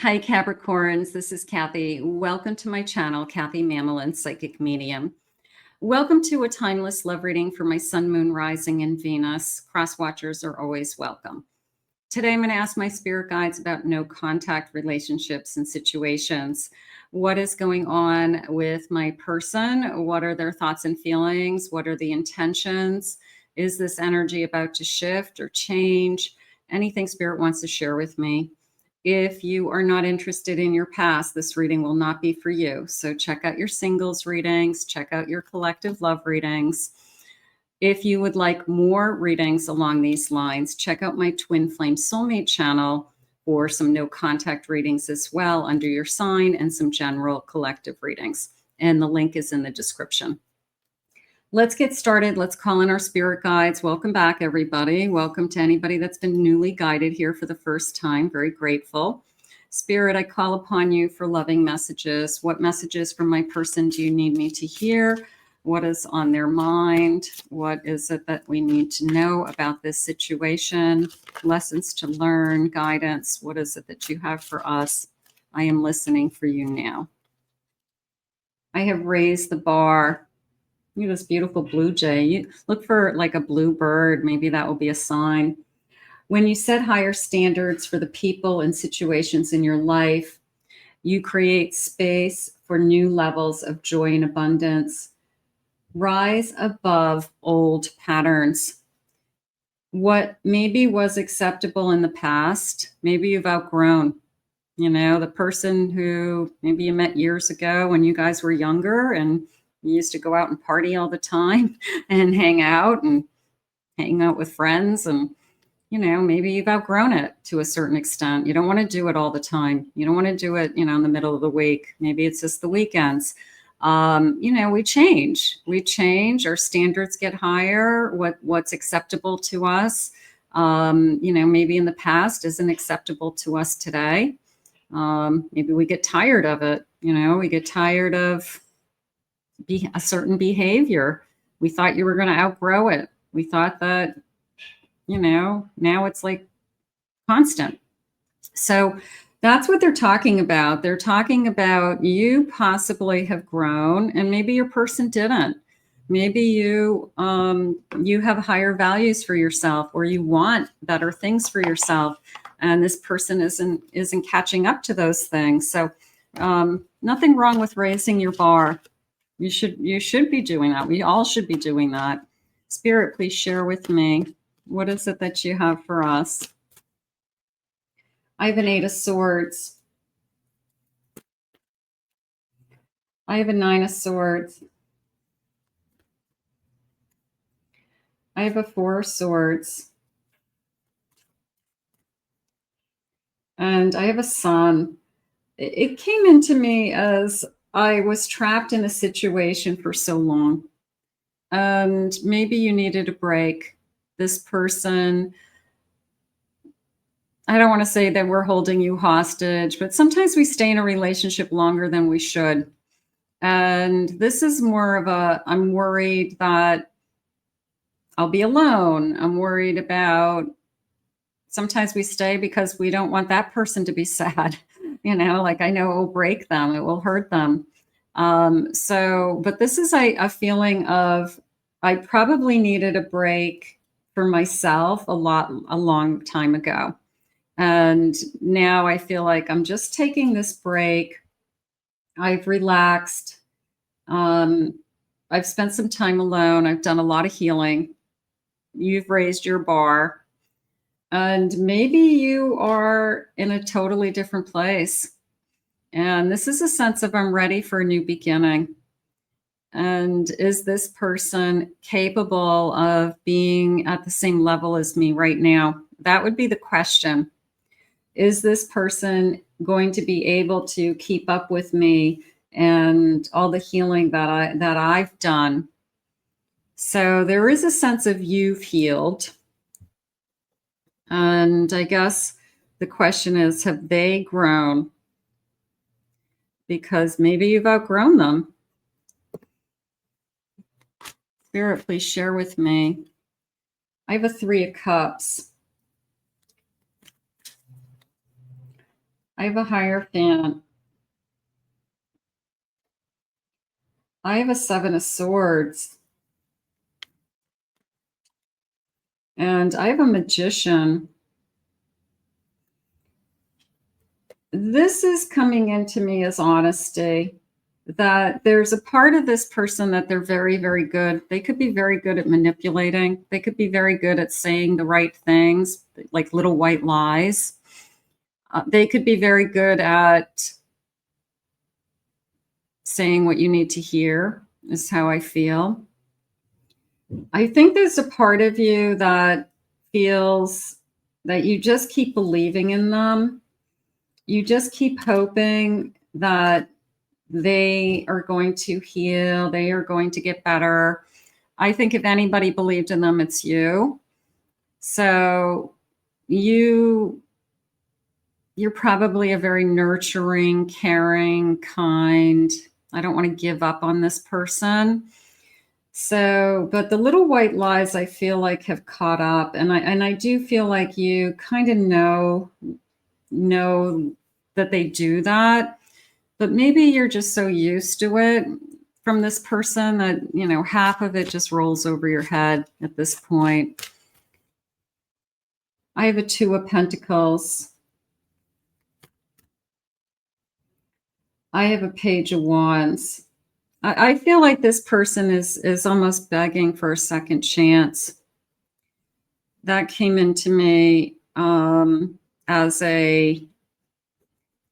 Hi, Capricorns. This is Kathy. Welcome to my channel, Kathy Mamolen, Psychic Medium. Welcome to a timeless love reading for my Sun, Moon, Rising, and Venus. Cross watchers are always welcome. Today, I'm going to ask my spirit guides about no contact relationships and situations. What is going on with my person? What are their thoughts and feelings? What are the intentions? Is this energy about to shift or change? Anything spirit wants to share with me. If you are not interested in your past, this reading will not be for you. So check out your singles readings, check out your collective love readings. If you would like more readings along these lines, check out my Twin Flame Soulmate channel for some no contact readings as well under your sign and some general collective readings. And the link is in the description. Let's get started. Let's call in our spirit guides. Welcome back, everybody. Welcome to anybody that's been newly guided here for the first time. Very grateful. Spirit, I call upon you for loving messages. What messages from my person do you need me to hear? What is on their mind? What is it that we need to know about this situation? Lessons to learn, guidance. What is it that you have for us? I am listening for you now. I have raised the bar. Look at this beautiful blue jay. You look for like a blue bird. Maybe that will be a sign. When you set higher standards for the people and situations in your life, you create space for new levels of joy and abundance. Rise above old patterns. What maybe was acceptable in the past, maybe you've outgrown. You know, the person who maybe you met years ago when you guys were younger and you used to go out and party all the time and hang out with friends. And, you know, maybe you've outgrown it to a certain extent. You don't want to do it all the time. You don't want to do it, you know, in the middle of the week. Maybe it's just the weekends. You know, we change. Our standards get higher. What's acceptable to us, you know, maybe in the past isn't acceptable to us today. Maybe we get tired of it. You know, we get tired of a certain behavior. We thought you were going to outgrow it. We thought that, you know, now it's like constant. So that's what they're talking about. They're talking about you possibly have grown and maybe your person didn't. Maybe you have higher values for yourself, or you want better things for yourself, and this person isn't catching up to those things. So nothing wrong with raising your bar. You should be doing that. We all should be doing that. Spirit, please share with me. What is it that you have for us? I have an 8 of Swords. I have a 9 of Swords. I have a 4 of Swords. And I have a Sun. It came into me as I was trapped in a situation for so long. And maybe you needed a break. This person, I don't want to say that we're holding you hostage, but sometimes we stay in a relationship longer than we should. And this is more of I'm worried that I'll be alone. I'm worried about, sometimes we stay because we don't want that person to be sad. You know, like I know it will break them, it will hurt them. But this is a feeling of, I probably needed a break for myself a long time ago. And now I feel like I'm just taking this break. I've relaxed. I've spent some time alone. I've done a lot of healing. You've raised your bar. And maybe you are in a totally different place. And this is a sense of I'm ready for a new beginning. And is this person capable of being at the same level as me right now? That would be the question. Is this person going to be able to keep up with me and all the healing that I've done? So there is a sense of you've healed. And I guess the question is, have they grown? Because maybe you've outgrown them. Spirit, please share with me. I have a 3 of Cups. I have a Hierophant. I have a Seven of Swords. And I have a Magician. This is coming into me as honesty, that there's a part of this person that they're very, very good. They could be very good at manipulating. They could be very good at saying the right things, like little white lies. They could be very good at saying what you need to hear, is how I feel. I think there's a part of you that feels that you just keep believing in them. You just keep hoping that they are going to heal, they are going to get better. I think if anybody believed in them, it's you. So you're probably a very nurturing, caring, kind. I don't want to give up on this person. So, but the little white lies I feel like have caught up, and I do feel like you kind of know that they do that, but maybe you're just so used to it from this person that, you know, half of it just rolls over your head at this point. I have a Two of Pentacles. I have a Page of Wands. I feel like this person is almost begging for a second chance. That came into me as a,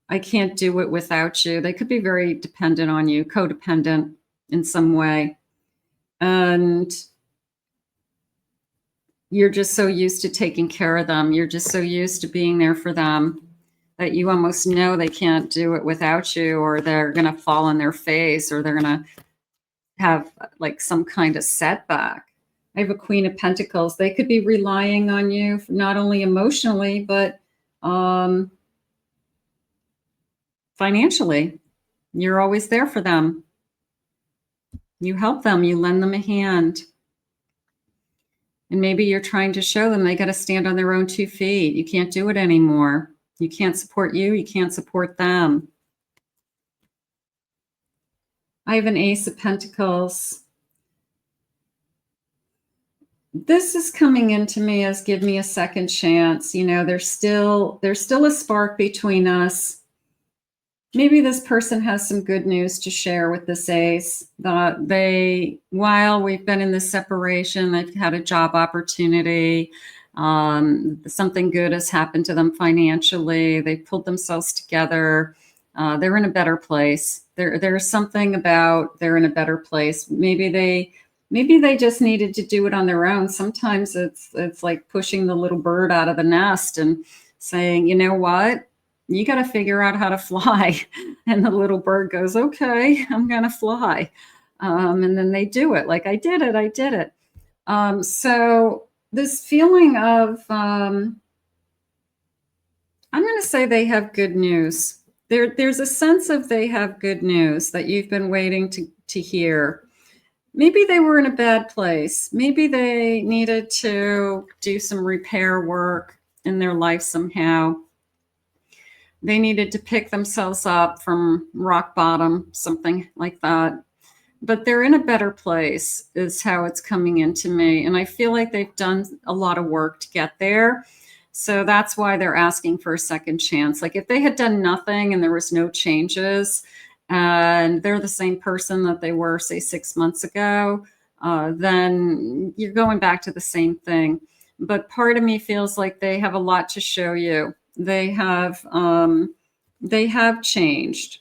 I can't do it without you. They could be very dependent on you, codependent in some way. And you're just so used to taking care of them. You're just so used to being there for them that you almost know they can't do it without you, or they're going to fall on their face, or they're going to have like some kind of setback. I have a Queen of Pentacles. They could be relying on you, not only emotionally, but financially. You're always there for them. You help them. You lend them a hand. And maybe you're trying to show them they got to stand on their own 2 feet. You can't do it anymore. You can't support you. You can't support them. I have an Ace of Pentacles. This is coming into me as give me a second chance. You know, there's still a spark between us. Maybe this person has some good news to share with this Ace, that while we've been in this separation, they've had a job opportunity. Something good has happened to them financially. They've pulled themselves together. They're in a better place. There's something about they're in a better place. Maybe they just needed to do it on their own. Sometimes it's like pushing the little bird out of the nest and saying, you know what? You got to figure out how to fly. And the little bird goes, okay, I'm going to fly. And then they do it. Like, I did it. So this feeling of, I'm going to say they have good news. There's a sense of they have good news that you've been waiting to hear. Maybe they were in a bad place. Maybe they needed to do some repair work in their life somehow. They needed to pick themselves up from rock bottom, something like that. But they're in a better place is how it's coming into me. And I feel like they've done a lot of work to get there. So that's why they're asking for a second chance. Like if they had done nothing and there was no changes and they're the same person that they were, say, 6 months ago, then you're going back to the same thing. But part of me feels like they have a lot to show you. They have changed,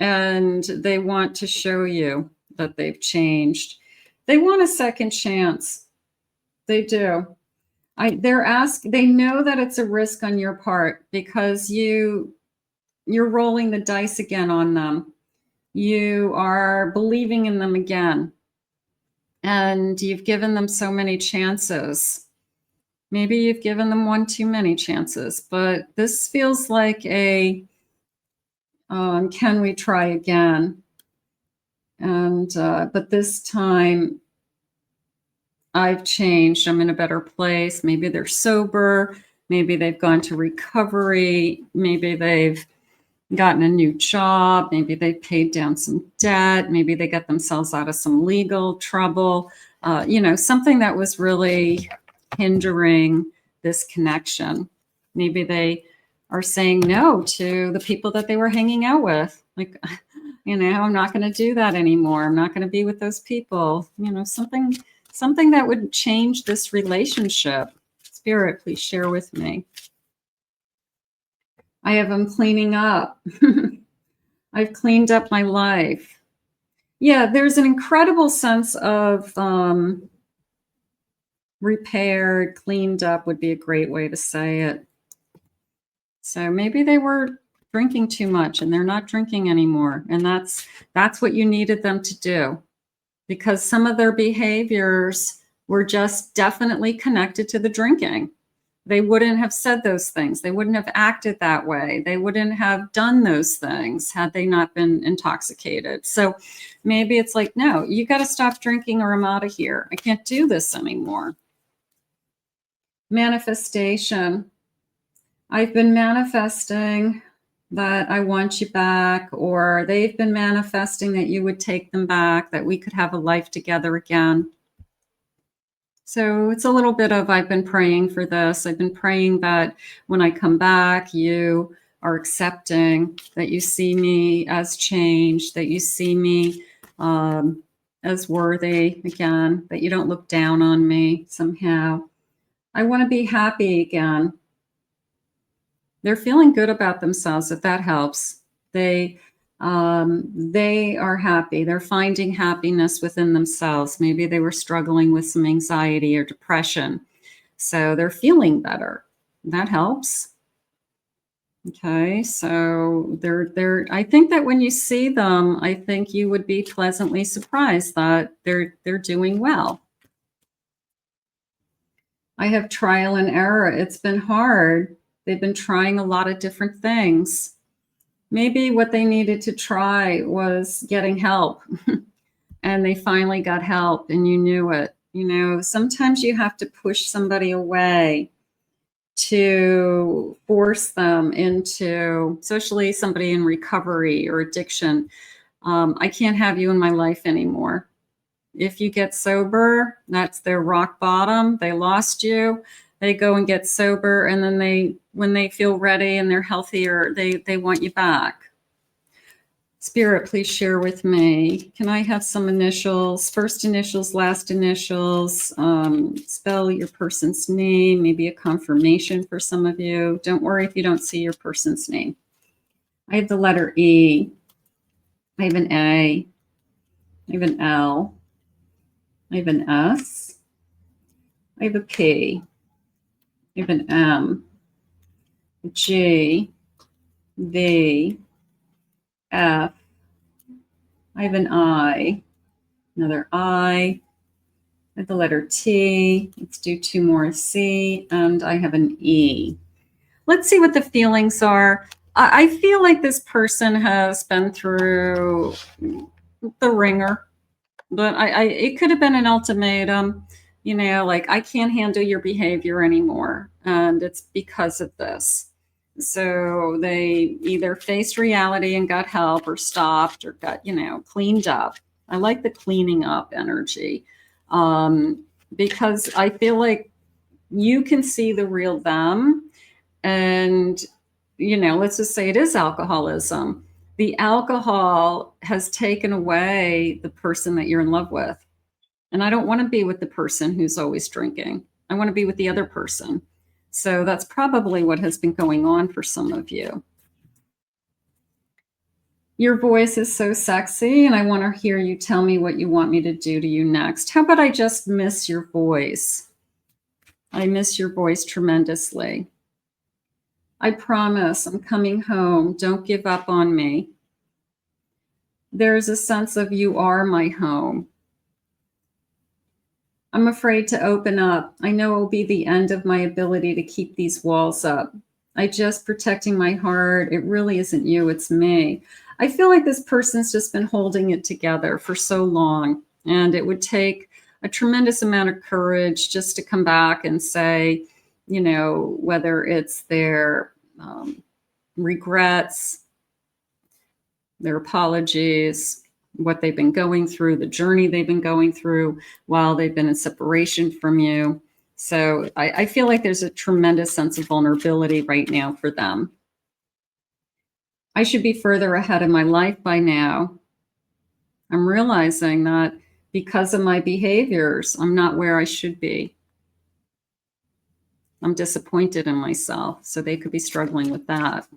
and they want to show you that they've changed. They want a second chance. They do. They know that it's a risk on your part because you're rolling the dice again on them. You are believing in them again. And you've given them so many chances. Maybe you've given them one too many chances, but this feels like a, can we try again? And, but this time I've changed. I'm in a better place. Maybe they're sober. Maybe they've gone to recovery. Maybe they've gotten a new job. Maybe they paid down some debt. Maybe they got themselves out of some legal trouble. Something that was really hindering this connection. Maybe they are saying no to the people that they were hanging out with. Like, I'm not going to do that anymore. I'm not going to be with those people. Something that would change this relationship. Spirit, please share with me. I have them cleaning up. I've cleaned up my life. Yeah, there's an incredible sense of repaired, cleaned up would be a great way to say it. So maybe they were drinking too much and they're not drinking anymore. And that's what you needed them to do, because some of their behaviors were just definitely connected to the drinking. They wouldn't have said those things. They wouldn't have acted that way. They wouldn't have done those things had they not been intoxicated. So maybe it's like, no, you got to stop drinking or I'm out of here. I can't do this anymore. Manifestation. I've been manifesting that I want you back, or they've been manifesting that you would take them back, that we could have a life together again. So it's a little bit of, I've been praying for this. I've been praying that when I come back, you are accepting, that you see me as changed, that you see me as worthy again, that you don't look down on me somehow. I want to be happy again. They're feeling good about themselves, if that helps. They are happy. They're finding happiness within themselves. Maybe they were struggling with some anxiety or depression. So they're feeling better. That helps. Okay, so I think that when you see them, I think you would be pleasantly surprised that they're doing well. I have trial and error. It's been hard. They've been trying a lot of different things. Maybe what they needed to try was getting help and they finally got help and you knew it. Sometimes you have to push somebody away to force them into, especially somebody in recovery or addiction. I can't have you in my life anymore. If you get sober, that's their rock bottom. They lost you. They go and get sober, and then when they feel ready and they're healthier, they want you back. Spirit, please share with me. Can I have some initials, first initials, last initials, spell your person's name, maybe a confirmation for some of you. Don't worry if you don't see your person's name. I have the letter E. I have an A. I have an L. I have an S. I have a P. I have an M, G, V, F. I have an I, another I. I have the letter T. Let's do two more, C, and I have an E. Let's see what the feelings are. I feel like this person has been through the ringer, but it could have been an ultimatum. Like, I can't handle your behavior anymore. And it's because of this. So they either faced reality and got help, or stopped, or got, cleaned up. I like the cleaning up energy, because I feel like you can see the real them. And, let's just say it is alcoholism. The alcohol has taken away the person that you're in love with. And I don't want to be with the person who's always drinking. I want to be with the other person. So that's probably what has been going on for some of you. Your voice is so sexy, and I want to hear you tell me what you want me to do to you next. How about I just miss your voice? I miss your voice tremendously. I promise I'm coming home. Don't give up on me. There's a sense of you are my home. I'm afraid to open up. I know it will be the end of my ability to keep these walls up. I just protecting my heart. It really isn't you, it's me. I feel like this person's just been holding it together for so long, and it would take a tremendous amount of courage just to come back and say, you know, whether it's their regrets, their apologies, what they've been going through, the journey they've been going through while they've been in separation from you. So I feel like there's a tremendous sense of vulnerability right now for them. I should be further ahead in my life by now. I'm realizing that because of my behaviors, I'm not where I should be. I'm disappointed in myself, so they could be struggling with that.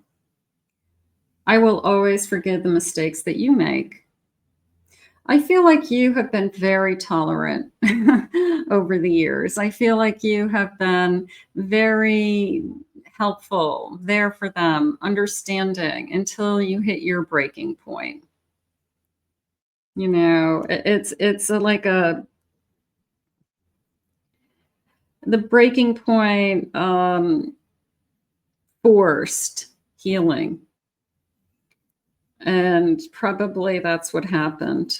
I will always forgive the mistakes that you make. I feel like you have been very tolerant over the years. I feel like you have been very helpful, there for them, understanding until you hit your breaking point. You know, like the breaking point, forced healing. And probably that's what happened.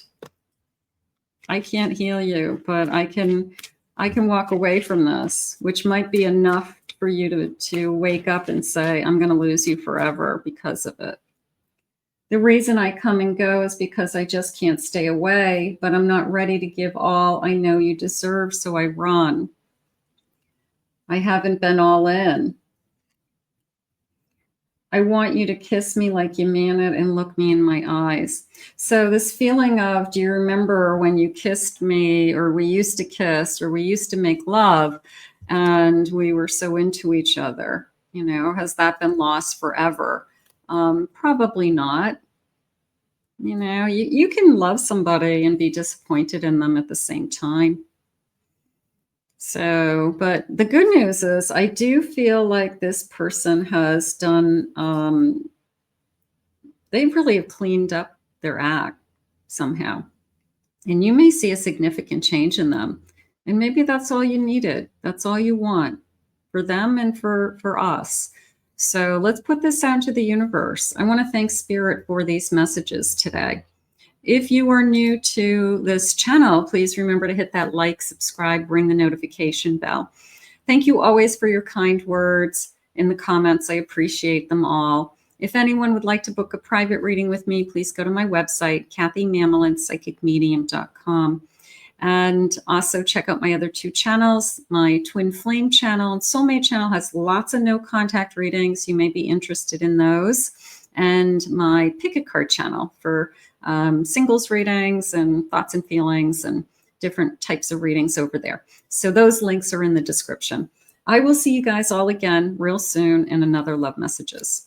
I can't heal you, but I can walk away from this, which might be enough for you to wake up and say, I'm going to lose you forever because of it. The reason I come and go is because I just can't stay away, but I'm not ready to give all I know you deserve, so I run. I haven't been all in. I want you to kiss me like you mean it and look me in my eyes. So this feeling of, do you remember when you kissed me, or we used to kiss, or we used to make love and we were so into each other? You know, has that been lost forever? Probably not. You know, you can love somebody and be disappointed in them at the same time. So, but the good news is I do feel like this person has done, they really have cleaned up their act somehow. And you may see a significant change in them. And maybe that's all you needed. That's all you want for them and for us. So let's put this out to the universe. I want to thank Spirit for these messages today. If you are new to this channel, please remember to hit that like, subscribe, ring the notification bell. Thank you always for your kind words in the comments. I appreciate them all. If anyone would like to book a private reading with me, please go to my website, kathymamolenspsychicmedium.com. And also check out my other two channels. My Twin Flame channel and Soulmate channel has lots of no contact readings. You may be interested in those. And my Pick a Card channel for singles readings and thoughts and feelings and different types of readings over there. So those links are in the description. I will see you guys all again real soon in another Love Messages.